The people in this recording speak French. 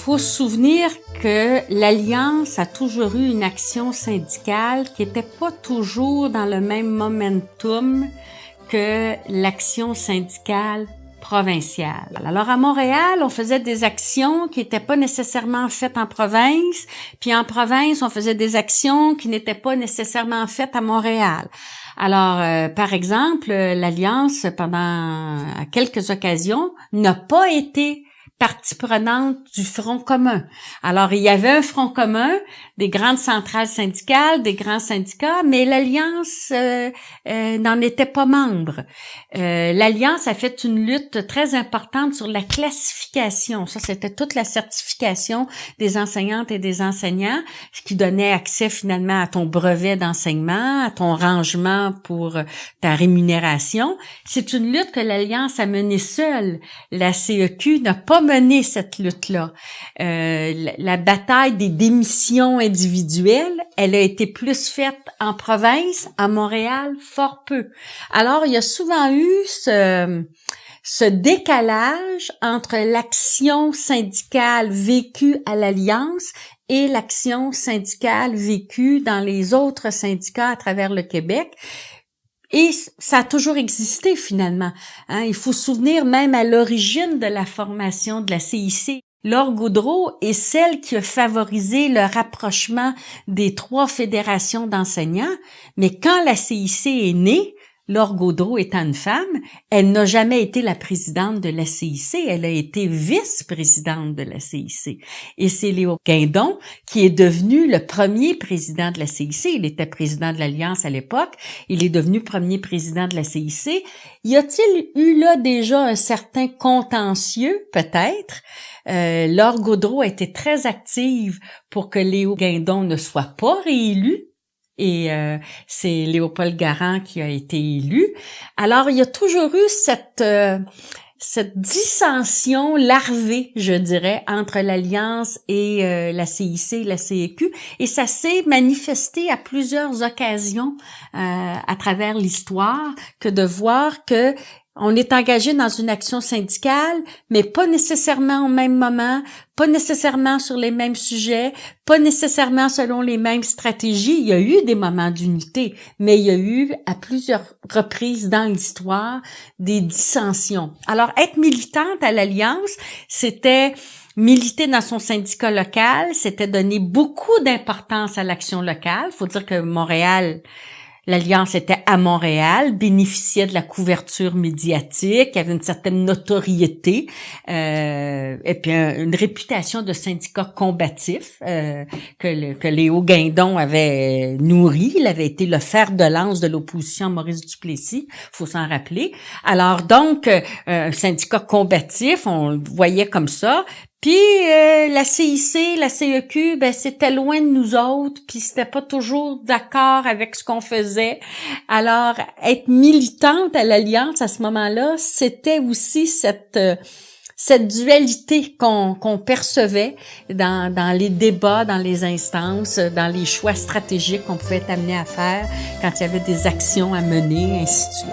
faut se souvenir que l'Alliance a toujours eu une action syndicale qui n'était pas toujours dans le même momentum que l'action syndicale provinciale. Alors à Montréal, on faisait des actions qui n'étaient pas nécessairement faites en province, puis en province, on faisait des actions qui n'étaient pas nécessairement faites à Montréal. Alors, par exemple, l'Alliance, à quelques occasions, n'a pas été partie prenante du Front commun. Alors, il y avait un Front commun, des grandes centrales syndicales, des grands syndicats, mais l'Alliance n'en était pas membre. L'Alliance a fait une lutte très importante sur la classification. Ça, c'était toute la certification des enseignantes et des enseignants, ce qui donnait accès finalement à ton brevet d'enseignement, à ton rangement pour ta rémunération. C'est une lutte que l'Alliance a menée seule. La CEQ n'a pas mené cette lutte-là. La bataille des démissions individuelles, elle a été plus faite en province, à Montréal, fort peu. Alors, il y a souvent eu ce décalage entre l'action syndicale vécue à l'Alliance et l'action syndicale vécue dans les autres syndicats à travers le Québec. Et ça a toujours existé finalement. Il faut se souvenir même à l'origine de la formation de la CIC. Laure Gaudreault est celle qui a favorisé le rapprochement des 3 fédérations d'enseignants, mais quand la CIC est née, Laure Gaudreault étant une femme, elle n'a jamais été la présidente de la CIC, elle a été vice-présidente de la CIC. Et c'est Léo Guindon qui est devenu le premier président de la CIC. Il était président de l'Alliance à l'époque, il est devenu premier président de la CIC. Y a-t-il eu là déjà un certain contentieux, peut-être? Laure Gaudreault a été très active pour que Léo Guindon ne soit pas réélu. Et c'est Léopold Garand qui a été élu. Alors, il y a toujours eu cette dissension larvée, je dirais, entre l'Alliance et la CIC et la CEQ. Et ça s'est manifesté à plusieurs occasions à travers l'histoire, que de voir que on est engagé dans une action syndicale, mais pas nécessairement au même moment, pas nécessairement sur les mêmes sujets, pas nécessairement selon les mêmes stratégies. Il y a eu des moments d'unité, mais il y a eu à plusieurs reprises dans l'histoire des dissensions. Alors, être militante à l'Alliance, c'était militer dans son syndicat local, c'était donner beaucoup d'importance à l'action locale. Faut dire que Montréal, l'Alliance était à Montréal, bénéficiait de la couverture médiatique, avait une certaine notoriété, et puis une réputation de syndicat combatif que Léo Guindon avait nourri. Il avait été le fer de lance de l'opposition à Maurice Duplessis, faut s'en rappeler. Alors donc, un syndicat combatif, on le voyait comme ça. Puis la CIC, la CEQ, c'était loin de nous autres, puis c'était pas toujours d'accord avec ce qu'on faisait. Alors être militante à l'Alliance à ce moment-là, c'était aussi cette dualité qu'on percevait dans les débats, dans les instances, dans les choix stratégiques qu'on pouvait être amené à faire quand il y avait des actions à mener, ainsi de suite.